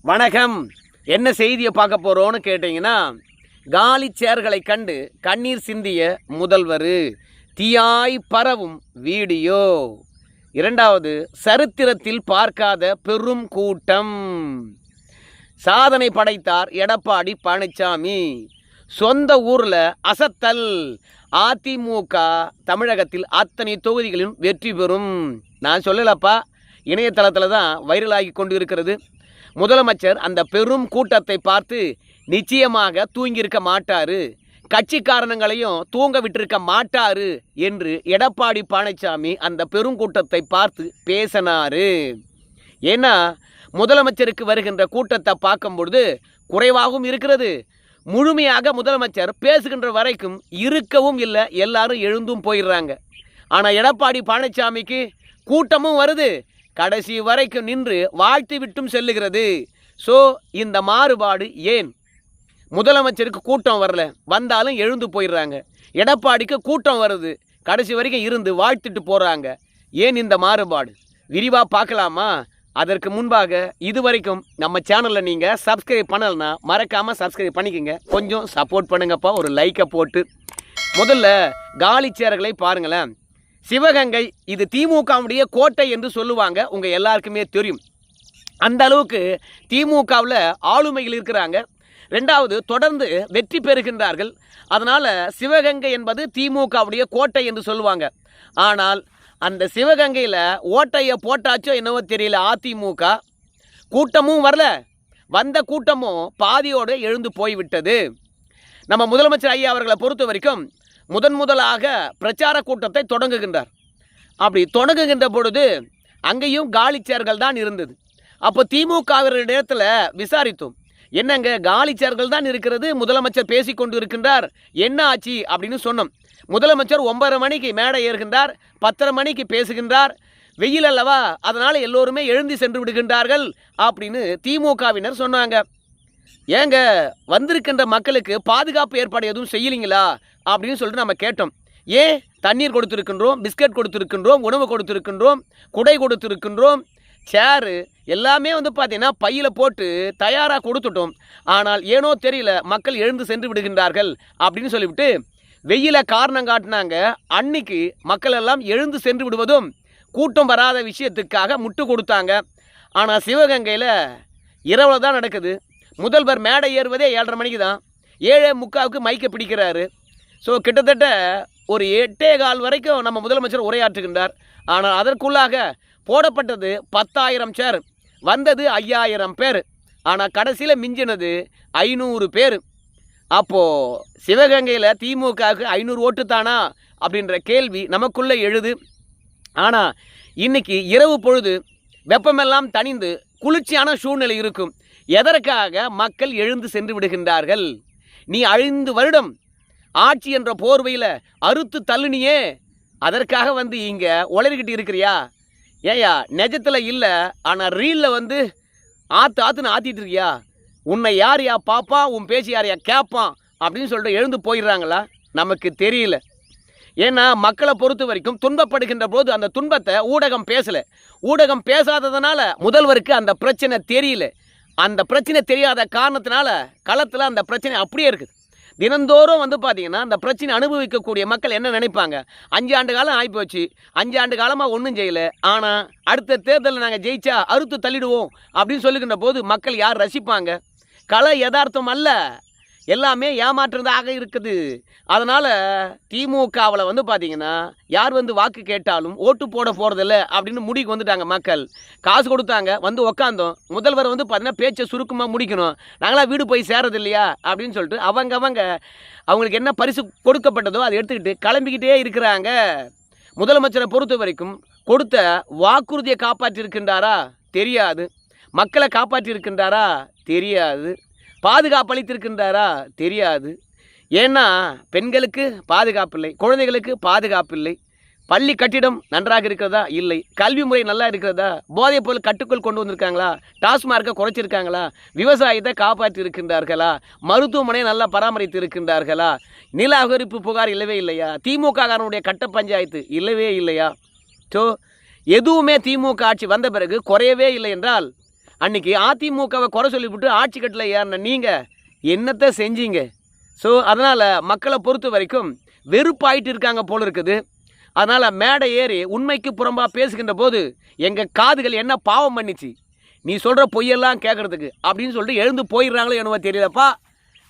வணக்கம். என்ன செய்தியை பார்க்க போகிறோன்னு கேட்டிங்கன்னா, காலி சேர்களை கண்டு கண்ணீர் சிந்திய முதல்வர், தீயாய் பரவும் வீடியோ. இரண்டாவது, சரித்திரத்தில் பார்க்காத பெரும் கூட்டம். சாதனை படைத்தார் எடப்பாடி பழனிசாமி. சொந்த ஊரில் அசத்தல். அதிமுக தமிழகத்தில் அத்தனை தொகுதிகளிலும் வெற்றி பெறும். நான் சொல்லலப்பா, இணையதளத்தில் தான் வைரலாகி கொண்டு இருக்கிறது. முதலமைச்சர் அந்த பெரும் கூட்டத்தை பார்த்து நிச்சயமாக தூங்கியிருக்க மாட்டார், கட்சிக்காரங்களையும் தூங்க விட்டிருக்க மாட்டார் என்று எடப்பாடி பழனிசாமி அந்த பெருங்கூட்டத்தை பார்த்து பேசினார். ஏன்னா முதலமைச்சருக்கு வருகின்ற கூட்டத்தை பார்க்கும்பொழுது குறைவாகவும் இருக்கிறது, முழுமையாக முதலமைச்சர் பேசுகின்ற வரைக்கும் இருக்கவும் இல்லை, எல்லாரும் எழுந்தும் போயிடுறாங்க. ஆனால் எடப்பாடி பழனிசாமிக்கு கூட்டமும் வருது, கடைசி வரைக்கும் நின்று வாழ்த்து விட்டும் செல்லுகிறது. ஸோ இந்த மாறுபாடு ஏன்? முதலமைச்சருக்கு கூட்டம் வரல, வந்தாலும் எழுந்து போயிடுறாங்க. எடப்பாடிக்கு கூட்டம் வருது, கடைசி வரைக்கும் இருந்து வாழ்த்துட்டு போகிறாங்க. ஏன் இந்த மாறுபாடு? விரிவாக பார்க்கலாமா? அதற்கு முன்பாக இதுவரைக்கும் நம்ம சேனலில் நீங்கள் சப்ஸ்கிரைப் பண்ணலைன்னா மறக்காமல் சப்ஸ்கிரைப் பண்ணிக்கோங்க. கொஞ்சம் சப்போர்ட் பண்ணுங்கப்பா, ஒரு லைக்கை போட்டு. முதல்ல காலி சேர்களை பாருங்களேன். சிவகங்கை இது திமுகவுடைய கோட்டை என்று சொல்லுவாங்க, உங்கள் எல்லாருக்குமே தெரியும். அந்த அளவுக்கு திமுகவில் ஆளுமையில் இருக்கிறாங்க. ரெண்டாவது, தொடர்ந்து வெற்றி பெறுகின்றார்கள். அதனால் சிவகங்கை என்பது திமுகவுடைய கோட்டை என்று சொல்லுவாங்க. ஆனால் அந்த சிவகங்கையில் ஓட்டையை போட்டாச்சோ என்னவோ தெரியல, அதிமுக கூட்டமும் வரல, வந்த கூட்டமும் பாதியோடு எழுந்து போய்விட்டது. நம்ம முதலமைச்சர் ஐயா அவர்களை பொறுத்த வரைக்கும் முதலாக பிரச்சார கூட்டத்தை தொடங்குகின்றார். அப்படி தொடங்குகின்ற பொழுது அங்கேயும் காலி சேர்கள் தான் இருந்தது. அப்போ திமுகவிடத்தில் விசாரித்தோம், என்னங்க காலி சேர்கள் தான் இருக்கிறது, முதலமைச்சர் பேசி கொண்டு இருக்கின்றார், என்ன ஆச்சு அப்படின்னு சொன்னோம். முதலமைச்சர் 9:30 மணிக்கு மேடை ஏறுகின்றார், 10:30 மணிக்கு பேசுகின்றார். வெயில் அல்லவா, அதனால் எல்லோருமே எழுந்து சென்று விடுகின்றார்கள் அப்படின்னு திமுகவினர் சொன்னாங்க. ஏங்க வந்திருக்கின்ற மக்களுக்கு பாதுகாப்பு ஏற்பாடு எதுவும் செய்யலிங்களா அப்படின்னு சொல்லிட்டு நம்ம கேட்டோம். ஏன் தண்ணீர் கொடுத்துருக்கின்றோம், பிஸ்கட் கொடுத்துருக்கின்றோம், உணவு கொடுத்துருக்கின்றோம், குடை கொடுத்துருக்கின்றோம், சேரு எல்லாமே பார்த்தீங்கன்னா பையில் போட்டு தயாராக கொடுத்துட்டோம். ஆனால் ஏனோ தெரியல, மக்கள் எழுந்து சென்று விடுகின்றார்கள் அப்படின்னு சொல்லிவிட்டு வெயில காரணம் காட்டினாங்க. அன்னைக்கு மக்கள் எல்லாம் எழுந்து சென்று விடுவதும் கூட்டம் வராத விஷயத்துக்காக முட்டு கொடுத்தாங்க. ஆனால் சிவகங்கையில் இரவில் தான் நடக்குது. முதல்வர் மேடை ஏறுவதே 7:30 மணிக்கு தான், 7:45 மைக்கை பிடிக்கிறாரு. ஸோ கிட்டத்தட்ட ஒரு 8:15 வரைக்கும் நம்ம முதலமைச்சர் உரையாற்றுகின்றார். ஆனால் அதற்குள்ளாக போடப்பட்டது 10,000 சேர், வந்தது 5,000 பேர். ஆனால் கடைசியில் மிஞ்சினது 500 பேர். அப்போது சிவகங்கையில் திமுகவுக்கு 500 ஓட்டு தானா அப்படின்ற கேள்வி நமக்குள்ளே எழுது. ஆனால் இன்றைக்கி இரவு பொழுது வெப்பமெல்லாம் தணிந்து குளிர்ச்சியான சூழ்நிலை இருக்கும். எதற்காக மக்கள் எழுந்து சென்று விடுகின்றார்கள்? நீ 5 வருடம் ஆட்சி என்ற போர்வையில் அறுத்து தள்ளுனியே, அதற்காக இங்கே உளறிக்கிட்டு இருக்கிறியா? ஏயா நெஜத்தில் இல்லை, ஆனால் ரீலில் ஆற்றுன்னு ஆற்றிட்டு இருக்கியா? உன்னை யார் யா பாப்பா, உன் பேச்சு யார் யா கேட்பான் அப்படின்னு சொல்லிட்டு எழுந்து போயிடுறாங்களா? நமக்கு தெரியல. ஏன்னா மக்களை பொறுத்த வரைக்கும் துன்பப்படுகின்ற போது அந்த துன்பத்தை ஊடகம் பேசலை. ஊடகம் பேசாததுனால முதல்வருக்கு அந்த பிரச்சனை தெரியல. அந்த பிரச்சனை தெரியாத காரணத்தினால களத்தில் அந்த பிரச்சனை அப்படியே இருக்குது. தினந்தோறும் பார்த்தீங்கன்னா அந்த பிரச்சனை அனுபவிக்கக்கூடிய மக்கள் என்ன நினைப்பாங்க? 5 ஆண்டு காலம் ஆகிப்போச்சு, 5 ஆண்டு காலமாக ஒன்றும் செய்யலை, ஆனால் அடுத்த தேர்தலில் நாங்கள் ஜெயிச்சா அறுத்து தள்ளிடுவோம் அப்படின்னு சொல்லுகின்ற போது மக்கள் யார் ரசிப்பாங்க? கலை யதார்த்தம் அல்ல, எல்லாமே ஏமாற்றுறதாக இருக்குது. அதனால் திமுகவில் பார்த்தீங்கன்னா யார் வாக்கு கேட்டாலும் ஓட்டு போட போகிறதில்ல அப்படின்னு முடிவுக்கு வந்துட்டாங்க. மக்கள் காசு கொடுத்தாங்க, உக்காந்தோம். முதல்வர் பார்த்தீங்கன்னா பேச்சை சுருக்கமாக முடிக்கணும், நாங்களாம் வீடு போய் சேரது இல்லையா அப்படின்னு சொல்லிட்டு அவங்களுக்கு என்ன பரிசு கொடுக்கப்பட்டதோ அதை எடுத்துக்கிட்டு கிளம்பிக்கிட்டே இருக்கிறாங்க. முதலமைச்சரை பொறுத்த வரைக்கும் கொடுத்த வாக்குறுதியை காப்பாற்றியிருக்கின்றாரா? தெரியாது. மக்களை காப்பாற்றியிருக்கின்றாரா? தெரியாது. பாதுகாப்பு அளித்திருக்கின்றாரா? தெரியாது. ஏன்னா பெண்களுக்கு பாதுகாப்பு இல்லை, குழந்தைகளுக்கு பாதுகாப்பு இல்லை, பள்ளி கட்டிடம் நன்றாக இருக்கிறதா? இல்லை. கல்வி முறை நல்லா இருக்கிறதா? போதைப் பொருள் கட்டுக்குள் கொண்டு வந்திருக்காங்களா? டாஸ்மார்க்கை குறைச்சிருக்காங்களா? விவசாயத்தை காப்பாற்றி இருக்கின்றார்களா? மருத்துவமனையை நல்லா பராமரித்து இருக்கின்றார்களா? நில அபகரிப்பு புகார் இல்லவே இல்லையா? திமுக காரனுடைய கட்ட பஞ்சாயத்து இல்லவே இல்லையா? ஸோ எதுவுமே திமுக ஆட்சி வந்த பிறகு குறையவே இல்லை என்றால் அன்றைக்கி அதிமுகவை குறை சொல்லிவிட்டு ஆட்சி கட்டில் ஏறின நீங்கள் என்னத்தை செஞ்சீங்க? ஸோ அதனால் மக்களை பொறுத்த வரைக்கும் வெறுப்பாயிட்டு இருக்காங்க போல இருக்குது. அதனால் மேடை ஏறி உண்மைக்கு புறம்பாக பேசுகின்ற போது எங்கள் காதுகள் என்ன பாவம் பண்ணிச்சு நீ சொல்கிற பொய்யெல்லாம் கேட்குறதுக்கு அப்படின்னு சொல்லிட்டு எழுந்து போயிடுறாங்களோ என்னவோ தெரியலப்பா.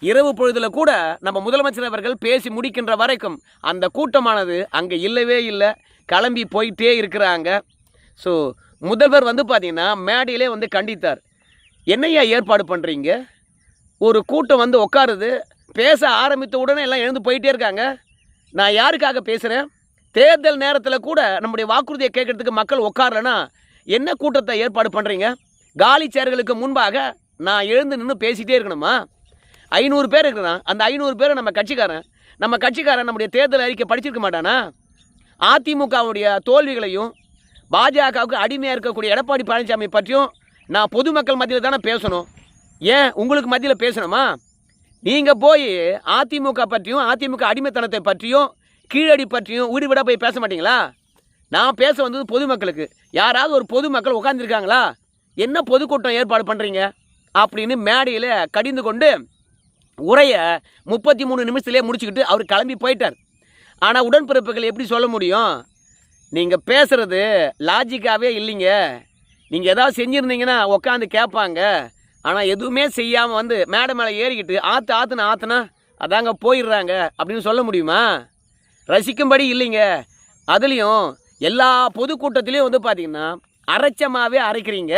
இரவு பொழுதில் கூட நம்ம முதலமைச்சர் அவர்கள் பேசி முடிக்கின்ற வரைக்கும் அந்த கூட்டமானது அங்கே இல்லவே இல்லை, கிளம்பி போயிட்டே இருக்கிறாங்க. ஸோ முதல்வர் வந்து பார்த்திங்கன்னா மேடையிலே வந்து கண்டித்தார். என்னையா ஏற்பாடு பண்ணுறீங்க? ஒரு கூட்டம் வந்து உட்காருது, பேச ஆரம்பித்த உடனே எல்லாம் எழுந்து போயிட்டே இருக்காங்க. நான் யாருக்காக பேசுகிறேன்? தேர்தல் நேரத்தில் கூட நம்முடைய வாக்குறுதியை கேட்குறதுக்கு மக்கள் உட்காரலன்னா என்ன கூட்டத்தை ஏற்பாடு பண்ணுறீங்க? காலி சேர்களுக்கு முன்பாக நான் எழுந்து நின்று பேசிகிட்டே இருக்கணுமா? 500 பேர் இருக்கிறான், அந்த 500 பேரை நம்ம கட்சிக்காரன் நம்முடைய தேர்தல் அறிக்கை படிச்சிருக்க மாட்டானா? அதிமுகவுடைய தோல்விகளையும் பாஜகவுக்கு அடிமையாக இருக்கக்கூடிய எடப்பாடி பழனிசாமி பற்றியும் நான் பொதுமக்கள் மத்தியில் தானே பேசணும். ஏன் உங்களுக்கு மத்தியில் பேசணுமா? நீங்கள் போய் அதிமுக பற்றியும் அதிமுக அடிமைத்தனத்தை பற்றியும் கீழடி பற்றியும் வீடு விட போய் பேச மாட்டீங்களா? நான் பேச வந்தது பொதுமக்களுக்கு. யாராவது ஒரு பொதுமக்கள் உட்காந்துருக்காங்களா? என்ன பொதுக்கூட்டம் ஏற்பாடு பண்ணுறீங்க அப்படின்னு மேடையில் கடிந்து கொண்டு உரையை 33 நிமிஷத்துலேயே முடிச்சுக்கிட்டு அவர் கிளம்பி போயிட்டார். ஆனால் உடன்பிறப்புகள் எப்படி சொல்ல முடியும்? நீங்கள் பேசுகிறது லாஜிக்காகவே இல்லைங்க. நீங்கள் எதாவது செஞ்சுருந்தீங்கன்னா உட்காந்து கேட்பாங்க. ஆனால் எதுவுமே செய்யாமல் வந்து மேடை மேலே ஏறிக்கிட்டு ஆற்றுனா அதாங்க போயிடுறாங்க அப்படின்னு சொல்ல முடியுமா? ரசிக்கும்படி இல்லைங்க. அதுலேயும் எல்லா பொதுக்கூட்டத்திலையும் வந்து பார்த்திங்கன்னா அரைச்சமாகவே அரைக்கிறீங்க.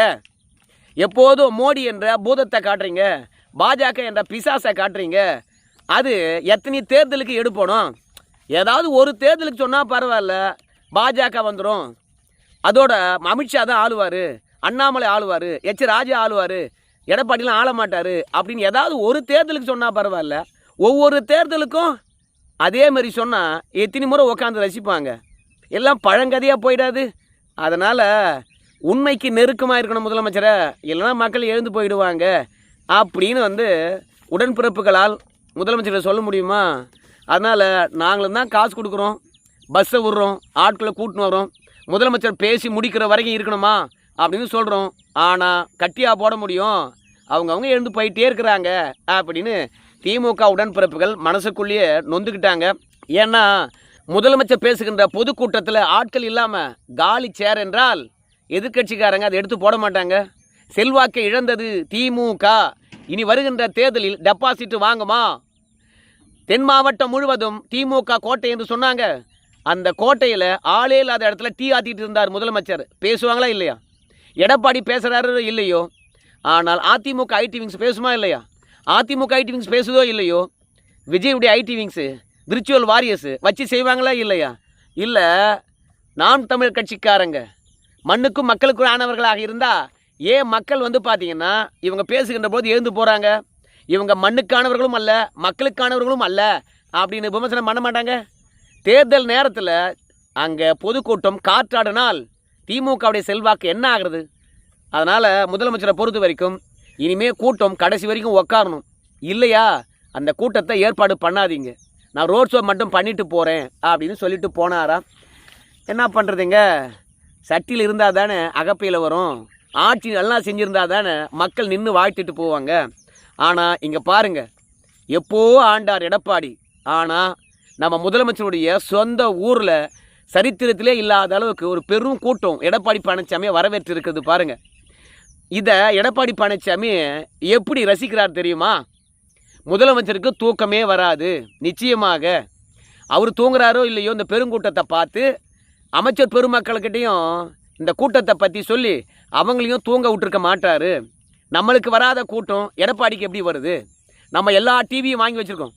எப்போதும் மோடி என்ற பூதத்தை காட்டுறீங்க, பாஜக என்ற பிசாசை காட்டுறீங்க. அது எத்தனை தேர்தலுக்கு எடுப்பணும்? ஏதாவது ஒரு தேர்தலுக்கு சொன்னால் பரவாயில்ல, பாஜக வந்துடும், அதோட அமித்ஷா தான் ஆளுவார், அண்ணாமலை ஆளுவார், எச் ராஜா ஆளுவார், எடப்பாடிலாம் ஆள மாட்டார் அப்படின்னு ஏதாவது ஒரு தேர்தலுக்கு சொன்னால் பரவாயில்ல. ஒவ்வொரு தேர்தலுக்கும் அதே மாதிரி சொன்னால் எத்தனை முறை உட்காந்து ரசிப்பாங்க? எல்லாம் பழங்கதையாக போயிடாது. அதனால் உண்மைக்கு நெருக்கமாக இருக்கணும் முதலமைச்சரை, இல்லைன்னா மக்கள் எழுந்து போயிடுவாங்க அப்படின்னு வந்து உடன்பிறப்புகளால் முதலமைச்சரை சொல்ல முடியுமா? அதனால் நாங்களும் தான் காசு கொடுக்குறோம், பஸ்ஸை விட்றோம், ஆட்களை கூட்டின்னு வரோம், முதலமைச்சர் பேசி முடிக்கிற வரைக்கும் இருக்கணுமா அப்படின்னு சொல்கிறோம். ஆனால் கட்டியாக போட முடியும், அவங்கவுங்க எழுந்து போயிட்டே இருக்கிறாங்க அப்படின்னு திமுக உடன்பிறப்புகள் மனசுக்குள்ளேயே நொந்துக்கிட்டாங்க. ஏன்னா முதலமைச்சர் பேசுகின்ற பொதுக்கூட்டத்தில் ஆட்கள் இல்லாமல் காலி சேர் என்றால் எதிர்கட்சிக்காரங்க அதை எடுத்து போட மாட்டாங்க. செல்வாக்கை இழந்தது திமுக, இனி வருகின்ற தேர்தலில் டெபாசிட் வாங்குமா? தென் மாவட்டம் முழுவதும் திமுக கோட்டை என்று சொன்னாங்க. அந்த கோட்டையில் ஆளே இல்லாத இடத்துல டீ ஆற்றிட்டு இருந்தார் முதலமைச்சர். பேசுவாங்களா இல்லையா? எடப்பாடி பேசுகிறாரு இல்லையோ, ஆனால் அதிமுக ஐடி விங்ஸ் பேசுமா இல்லையா? அதிமுக ஐடி விங்ஸ் பேசுதோ இல்லையோ, விஜயுடைய ஐடி விங்ஸு விர்ச்சுவல் வாரியர்ஸு வச்சு செய்வாங்களா இல்லையா? இல்லை, நாம் தமிழ் கட்சிக்காரங்க மண்ணுக்கும் மக்களுக்கும் ஆனவர்களாக இருந்தால் ஏன் மக்கள் வந்து பார்த்திங்கன்னா இவங்க பேசுகின்ற போது எழுந்து போகிறாங்க? இவங்க மண்ணுக்கானவர்களும் அல்ல, மக்களுக்கானவர்களும் அல்ல அப்படின்னு விமர்சனம் பண்ண மாட்டாங்க. தேர்தல் நேரத்தில் அங்கே பொதுக்கூட்டம் காற்றாடினால் திமுகவுடைய செல்வாக்கு என்ன ஆகிறது? அதனால் முதலமைச்சரை பொறுத்த வரைக்கும் இனிமேல் கூட்டம் கடைசி வரைக்கும் உக்காரணும். இல்லையா அந்த கூட்டத்தை ஏற்பாடு பண்ணாதீங்க, நான் ரோட் ஷோ மட்டும் பண்ணிட்டு போகிறேன் அப்படின்னு சொல்லிட்டு போனாரா? என்ன பண்ணுறதுங்க, சட்டியில் இருந்தால் தானே அகப்பையில் வரும், ஆட்சி நல்லா செஞ்சுருந்தா தானே மக்கள் நின்று வாழ்த்திட்டு போவாங்க. ஆனால் இங்கே பாருங்கள், எப்போ ஆண்டார் எடப்பாடி, ஆனால் நம்ம முதலமைச்சருடைய சொந்த ஊரில் சரித்திரத்திலே இல்லாத அளவுக்கு ஒரு பெரும் கூட்டம் எடப்பாடி பழனிசாமியை வரவேற்று இருக்கிறது பாருங்கள். இதை எடப்பாடி பழனிசாமி எப்படி ரசிக்கிறார் தெரியுமா? முதலமைச்சருக்கு தூக்கமே வராது. நிச்சயமாக அவர் தூங்குறாரோ இல்லையோ, இந்த பெருங்கூட்டத்தை பார்த்து அமைச்சர் பெருமக்கள்கிட்டையும் இந்த கூட்டத்தை பற்றி சொல்லி அவங்களையும் தூங்க விட்டுருக்க மாட்டார். நம்மளுக்கு வராத கூட்டம் எடப்பாடிக்கு எப்படி வருது? நம்ம எல்லா டிவியும் வாங்கி வச்சுருக்கோம்,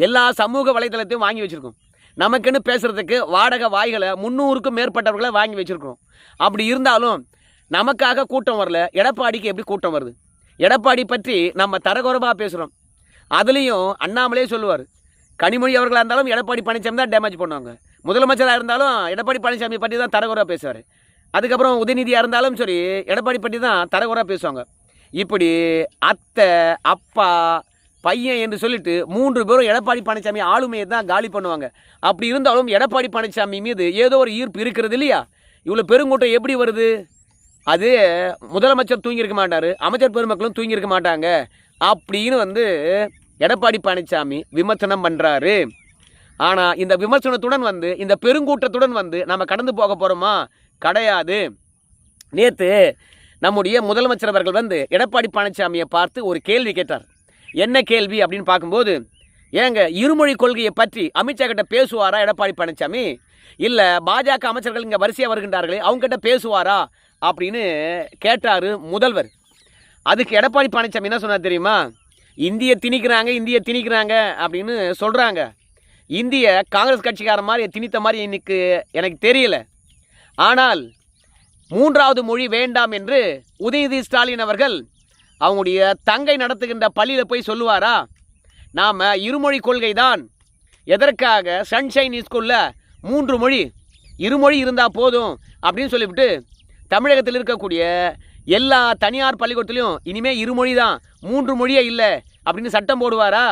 எல்லா சமூக வலைதளத்தையும் வாங்கி வச்சுருக்கோம், நமக்குன்னு பேசுகிறதுக்கு வாடகை வாய்களை 300க்கும் மேற்பட்டவர்களை வாங்கி வச்சுருக்கோம். அப்படி இருந்தாலும் நமக்காக கூட்டம் வரல, எடப்பாடிக்கு எப்படி கூட்டம் வருது? எடப்பாடி பற்றி நம்ம தரகுறைவாக பேசுகிறோம். அதுலேயும் அண்ணாமலே சொல்லுவார், கனிமொழி அவர்களாக இருந்தாலும் எடப்பாடி பழனிசாமி தான் டேமேஜ் பண்ணுவாங்க, முதலமைச்சராக இருந்தாலும் எடப்பாடி பழனிசாமி பற்றி தான் தரகுறைவாக பேசுவார். அதுக்கப்புறம் உதயநிதியாக இருந்தாலும் சரி எடப்பாடி பற்றி தான் தரகுறைவாக பேசுவாங்க. இப்படி அத்தை, அப்பா, பையன் என்று சொல்லிட்டு 3 பேரும் எடப்பாடி பழனிசாமி ஆளுமையை தான் காலி பண்ணுவாங்க. அப்படி இருந்தாலும் எடப்பாடி பழனிசாமி மீது ஏதோ ஒரு ஈர்ப்பு இருக்கிறது இல்லையா? இவ்வளோ பெருங்கூட்டம் எப்படி வருது? அது முதலமைச்சர் தூங்கியிருக்க மாட்டார், அமைச்சர் பெருமக்களும் தூங்கியிருக்க மாட்டாங்க அப்படின்னு எடப்பாடி பழனிசாமி விமர்சனம் பண்ணுறாரு. ஆனால் இந்த விமர்சனத்துடன் இந்த பெருங்கூட்டத்துடன் நம்ம கடந்து போக போகிறோமா? கிடையாது. நேற்று நம்முடைய முதலமைச்சர் அவர்கள் எடப்பாடி பழனிசாமியை பார்த்து ஒரு கேள்வி கேட்டார். என்ன கேள்வி அப்படின்னு பார்க்கும்போது, ஏங்க இருமொழி கொள்கையை பற்றி அமித்ஷா கிட்ட பேசுவாரா எடப்பாடி பழனிசாமி? இல்லை பாஜக அமைச்சர்கள் இங்கே வரிசையாக வருகின்றார்களே அவங்ககிட்ட பேசுவாரா அப்படின்னு கேட்டார் முதல்வர். அதுக்கு எடப்பாடி பழனிசாமி என்ன சொன்னார் தெரியுமா? இந்திய திணிக்கிறாங்க அப்படின்னு சொல்கிறாங்க. இந்திய காங்கிரஸ் கட்சிக்கார மாதிரி திணித்த மாதிரி இன்னைக்கு எனக்கு தெரியல. ஆனால் மூன்றாவது மொழி வேண்டாம் என்று உதயநிதி ஸ்டாலின் அவர்கள் அவங்களுடைய தங்கை நடத்துகின்ற பள்ளியில் போய் சொல்லுவாரா? நாம் இருமொழி கொள்கை தான். எதற்காக சன்ஷைன் ஸ்கூலில் 3 மொழி, இருமொழி இருந்தால் போதும் அப்படின்னு சொல்லிவிட்டு தமிழகத்தில் இருக்கக்கூடிய எல்லா தனியார் பள்ளிக்கூடத்துலையும் இனிமேல் இருமொழி தான், 3 மொழியே இல்லை அப்படின்னு சட்டம் போடுவாரா?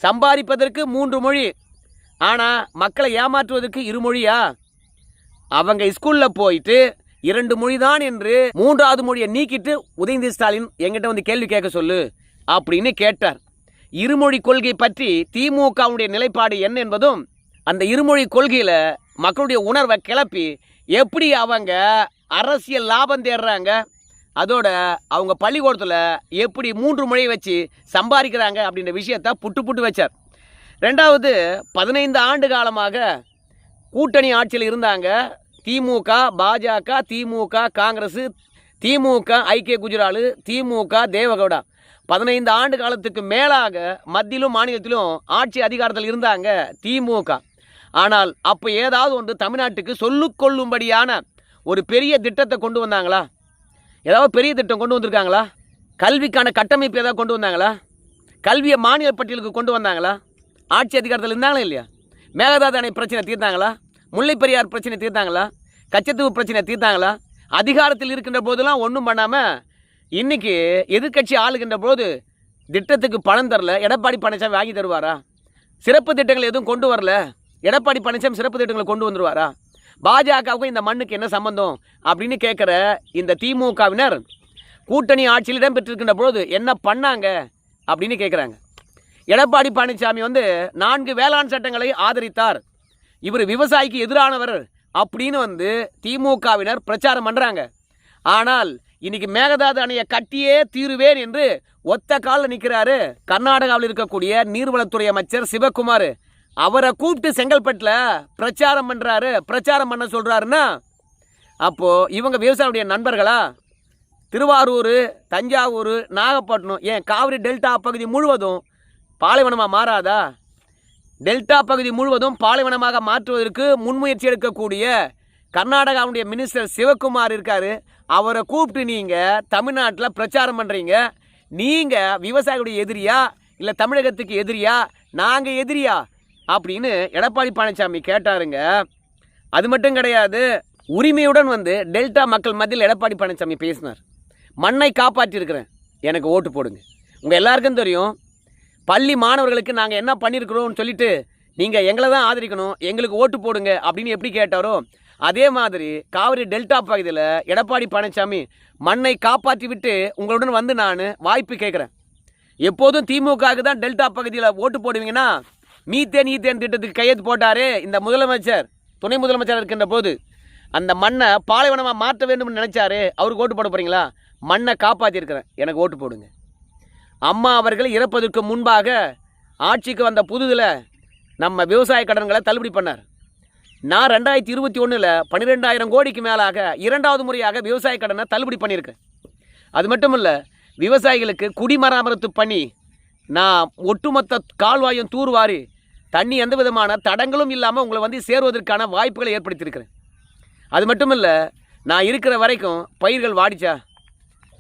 சம்பாதிப்பதற்கு 3 மொழி, ஆனால் மக்களை ஏமாற்றுவதற்கு இருமொழியா? அவங்க ஸ்கூலில் போயிட்டு 2 மொழி தான் என்று 3வது மொழியை நீக்கிட்டு உதயநிதி ஸ்டாலின் எங்கிட்ட கேள்வி கேட்க சொல்லு அப்படின்னு கேட்டார். இருமொழி கொள்கை பற்றி திமுகவுடைய நிலைப்பாடு என்ன என்பதும், அந்த இருமொழி கொள்கையில் மக்களுடைய உணர்வை கிளப்பி எப்படி அவங்க அரசியல் லாபம் தேடுறாங்க, அதோட அவங்க பள்ளிக்கூடத்தில் எப்படி 3 மொழியை வச்சு சம்பாதிக்கிறாங்க அப்படின்ற விஷயத்தை புட்டு வச்சார். 2வது, 15 ஆண்டு காலமாக கூட்டணி ஆட்சியில் இருந்தாங்க. திமுக, பாஜக, திமுக காங்கிரஸ், திமுக ஐக்கிய குஜரால், திமுக தேவகவுடா 15 ஆண்டு காலத்துக்கு மேலாக மத்தியிலும் மாநிலத்திலும் ஆட்சி அதிகாரத்தில் இருந்தாங்க திமுக. ஆனால் அப்போ ஏதாவது தமிழ்நாட்டுக்கு சொல்லிக்கொள்ளும்படியான ஒரு பெரிய திட்டத்தை கொண்டு வந்தாங்களா? ஏதாவது பெரிய திட்டம் கொண்டு வந்திருக்காங்களா? கல்விக்கான கட்டமைப்பு ஏதாவது கொண்டு வந்தாங்களா? கல்வியை மாநில பட்டியலுக்கு கொண்டு வந்தாங்களா? ஆட்சி அதிகாரத்தில் இருந்தாங்களா இல்லையா? மேகதாது அணை பிரச்சனை தீர்த்தாங்களா? முல்லை பெரியார் பிரச்சனை தீர்த்தாங்களா? கச்சத்தீவு பிரச்சனை தீர்த்தாங்களா? அதிகாரத்தில் இருக்கின்ற போதெல்லாம் ஒன்றும் பண்ணாமல் இன்றைக்கி எதிர்கட்சி ஆளுகின்ற போது திட்டத்துக்கு பணம் தரல, எடப்பாடி பழனிசாமி வாங்கி தருவாரா? சிறப்பு திட்டங்கள் எதுவும் கொண்டு வரல, எடப்பாடி பழனிசாமி சிறப்பு திட்டங்களை கொண்டு வந்துடுவாரா? பாஜகவுக்கும் இந்த மண்ணுக்கு என்ன சம்பந்தம் அப்படின்னு கேட்குற இந்த திமுகவினர் கூட்டணி ஆட்சியில் இடம்பெற்றிருக்கின்ற பொழுது என்ன பண்ணாங்க அப்படின்னு கேட்குறாங்க. எடப்பாடி பழனிசாமி 4 வேளாண் சட்டங்களை ஆதரித்தார், இவர் விவசாயிக்கு எதிரானவர் அப்படின்னு திமுகவினர் பிரச்சாரம் பண்ணுறாங்க. ஆனால் இன்னைக்கு மேகதாது அணையை கட்டியே தீருவேன் என்று ஒத்த காலில் நிற்கிறாரு கர்நாடகாவில் இருக்கக்கூடிய நீர்வளத்துறை அமைச்சர் சிவகுமார். அவரை கூப்பிட்டு செங்கல்பட்டில் பிரச்சாரம் பண்ணுறாரு. பிரச்சாரம் பண்ண சொல்கிறாருன்னா அப்போது இவங்க விவசாயியுடைய நண்பர்களா? திருவாரூர், தஞ்சாவூர், நாகப்பட்டினம், ஏன் காவிரி டெல்டா பகுதி முழுவதும் பாலைவனமாக மாறாதா? டெல்டா பகுதி முழுவதும் பாலைவனமாக மாற்றுவதற்கு முன்முயற்சி எடுக்கக்கூடிய கர்நாடகாவுடைய மினிஸ்டர் சிவகுமார் இருக்கார். அவரை கூப்பிட்டு நீங்கள் தமிழ்நாட்டில் பிரச்சாரம் பண்ணுறீங்க. நீங்கள் விவசாயிகளுடைய எதிரியா இல்லை தமிழகத்துக்கு எதிரியா? நாங்கள் எதிரியா அப்படின்னு எடப்பாடி பழனிசாமி கேட்டாருங்க. அது மட்டும் கிடையாது, உரிமையுடன் டெல்டா மக்கள் மத்தியில் எடப்பாடி பழனிசாமி பேசினார். மண்ணை காப்பாற்றியிருக்கிறேன், எனக்கு ஓட்டு போடுங்க. உங்கள் எல்லாருக்கும் தெரியும் பள்ளி மாணவர்களுக்கு நாங்கள் என்ன பண்ணியிருக்கிறோம்னு சொல்லிட்டு நீங்கள் எங்களை தான் ஆதரிக்கணும், எங்களுக்கு ஓட்டு போடுங்க அப்படின்னு எப்படி கேட்டாரோ அதே மாதிரி காவிரி டெல்டா பகுதியில் எடப்பாடி பழனிசாமி மண்ணை காப்பாற்றி விட்டு உங்களுடன் நான் வாய்ப்பு கேட்குறேன். எப்போதும் திமுகவுக்கு தான் டெல்டா பகுதியில் ஓட்டு போடுவீங்கன்னா மீத்தேன் திட்டத்துக்கு கையெழுத்து போட்டார் இந்த முதலமைச்சர், துணை முதலமைச்சர் இருக்கின்ற போது அந்த மண்ணை பாலைவனமாக மாற்ற வேண்டும் நினைச்சாரு. அவருக்கு ஓட்டு போட போகிறீங்களா? மண்ணை காப்பாற்றிருக்கிறேன், எனக்கு ஓட்டு போடுங்க. அம்மா அவர்கள் இறப்பதற்கு முன்பாக ஆட்சிக்கு வந்த புதுதில் நம்ம விவசாய கடன்களை தள்ளுபடி பண்ணார். நான் 2021 12,000 கோடிக்கு மேலாக 2வது முறையாக விவசாய கடனை தள்ளுபடி பண்ணியிருக்கேன். அது மட்டும் இல்லை, விவசாயிகளுக்கு குடிமராமத்து பண்ணி நான் ஒட்டுமொத்த கால்வாயும் தூர்வாரி தண்ணி எந்த விதமான தடங்களும் இல்லாமல் உங்களை சேருவதற்கான வாய்ப்புகளை ஏற்படுத்தியிருக்கிறேன். அது மட்டும் இல்லை, நான் இருக்கிற வரைக்கும் பயிர்கள் வாடிச்சா?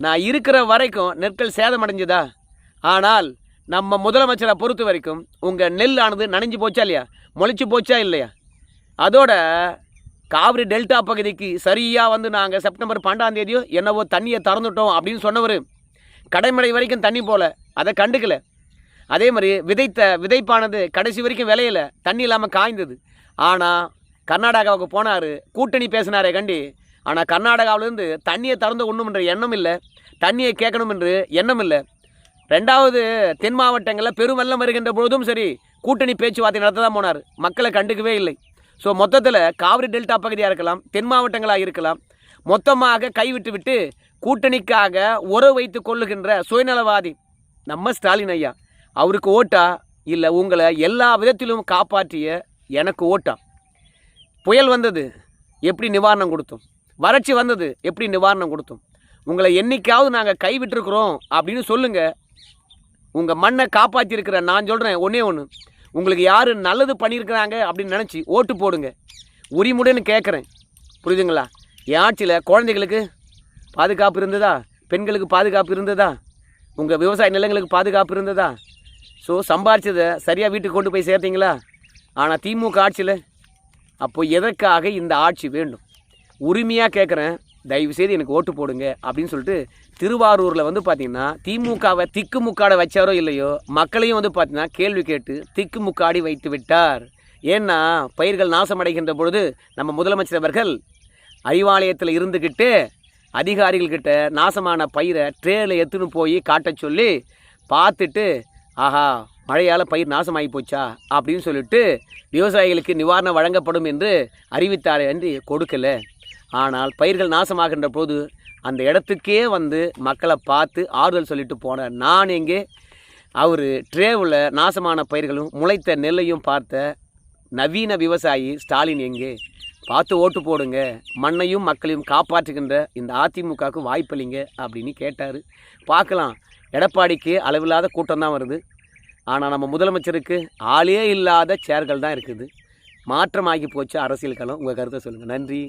நான் இருக்கிற வரைக்கும் நெற்கள் சேதமடைஞ்சுதா? ஆனால் நம்ம முதலமைச்சரை பொறுத்த வரைக்கும் உங்கள் நெல் ஆனது நனைஞ்சு போச்சா இல்லையா? முளைச்சி போச்சா இல்லையா? அதோட காவிரி டெல்டா பகுதிக்கு சரியாக நாங்கள் செப்டம்பர் 12 என்னவோ தண்ணியை திறந்துட்டோம் அப்படின்னு சொன்னவர் கடைமடை வரைக்கும் தண்ணி போல, அதை கண்டுக்கல. அதே மாதிரி விதைப்பானது கடைசி வரைக்கும் விளையல, தண்ணி இல்லாமல் காய்ந்தது. ஆனால் கர்நாடகாவுக்கு போனார், கூட்டணி பேசினாரே கண்டி ஆனால் கர்நாடகாவிலேருந்து தண்ணியை திறந்து உண்ணும்ன்ற எண்ணம் இல்லை, தண்ணியை கேட்கணும் என்று எண்ணம் இல்லை. ரெண்டாவது, தென் மாவட்டங்களில் பெருவெள்ளம் வருகின்ற பொழுதும் சரி கூட்டணி பேச்சுவார்த்தை நடத்த தான் போனார், மக்களை கண்டுக்கவே இல்லை. ஸோ மொத்தத்தில் காவிரி டெல்டா பகுதியாக இருக்கலாம், தென் மாவட்டங்களாக இருக்கலாம், மொத்தமாக கைவிட்டு விட்டு கூட்டணிக்காக உறவு வைத்து கொள்ளுகின்ற சுயநலவாதி நம்ம ஸ்டாலின் ஐயா. அவருக்கு ஓட்டா இல்லை உங்களை எல்லா விதத்திலும் காப்பாற்றிய எனக்கு ஓட்டா? புயல் வந்தது எப்படி நிவாரணம் கொடுத்தோம், வறட்சி வந்தது எப்படி நிவாரணம் கொடுத்தோம், உங்களை என்னைக்காவது நாங்கள் கைவிட்டுருக்குறோம் அப்படின்னு சொல்லுங்கள். உங்கள் மண்ணை காப்பாற்றிருக்கிற நான் சொல்கிறேன் ஒன்றே ஒன்று, உங்களுக்கு யார் நல்லது பண்ணியிருக்கிறாங்க அப்படின்னு நினச்சி ஓட்டு போடுங்க. உரிமுடைன்னு கேட்குறேன், புரியுதுங்களா? என் ஆட்சியில் குழந்தைகளுக்கு பாதுகாப்பு இருந்ததா, பெண்களுக்கு பாதுகாப்பு இருந்ததா, உங்கள் விவசாய நிலங்களுக்கு பாதுகாப்பு இருந்ததா? ஸோ சம்பாரிச்சதை சரியாக வீட்டுக்கு கொண்டு போய் சேர்த்தீங்களா? ஆனால் திமுக ஆட்சியில் அப்போ எதற்காக இந்த ஆட்சி வேண்டும்? உரிமையாக கேட்குறேன், தயவுசெய்து எனக்கு ஓட்டு போடுங்க அப்படின்னு சொல்லிட்டு திருவாரூரில் வந்து பார்த்திங்கன்னா திமுகவை திக்குமுக்காட வச்சாரோ இல்லையோ, மக்களையும் வந்து பார்த்திங்கன்னா கேள்வி கேட்டு திக்குமுக்காடி வைத்து விட்டார். ஏன்னா பயிர்கள் நாசமடைகின்ற பொழுது நம்ம முதலமைச்சர் அவர்கள் அறிவாலயத்தில் இருந்துக்கிட்டு அதிகாரிகள்கிட்ட நாசமான பயிரை ட்ரேயில் எடுத்துன்னு போய் காட்ட சொல்லி பார்த்துட்டு, ஆஹா மழையால் பயிர் நாசமாகி போச்சா அப்படின்னு சொல்லிட்டு விவசாயிகளுக்கு நிவாரணம் வழங்கப்படும் என்று அறிவித்தார் என்று கொடுக்கலை. ஆனால் பயிர்கள் நாசமாகின்ற போது அந்த இடத்துக்கே வந்து மக்களை பார்த்து ஆறுதல் சொல்லிட்டு போனார். நான் எங்கே? அவர் ட்ரேவில் நாசமான பயிர்களும் முளைத்த நெல்லையும் பார்த்த நவீன விவசாயி ஸ்டாலின் எங்கே? பார்த்து ஓட்டு போடுங்க, மண்ணையும் மக்களையும் காப்பாற்றுகின்ற இந்த அதிமுகவுக்கு வாய்ப்பளிங்க அப்படின்னு கேட்டார். பார்க்கலாம், எடப்பாடிக்கு அளவில்லாத கூட்டம் தான் வருது, ஆனால் நம்ம முதலமைச்சருக்கு ஆளே இல்லாத சேர்கள் தான் இருக்குது. மாற்றமாகி போச்சு அரசியல் களம். உங்கள் கருத்தை சொல்லுங்கள். நன்றி.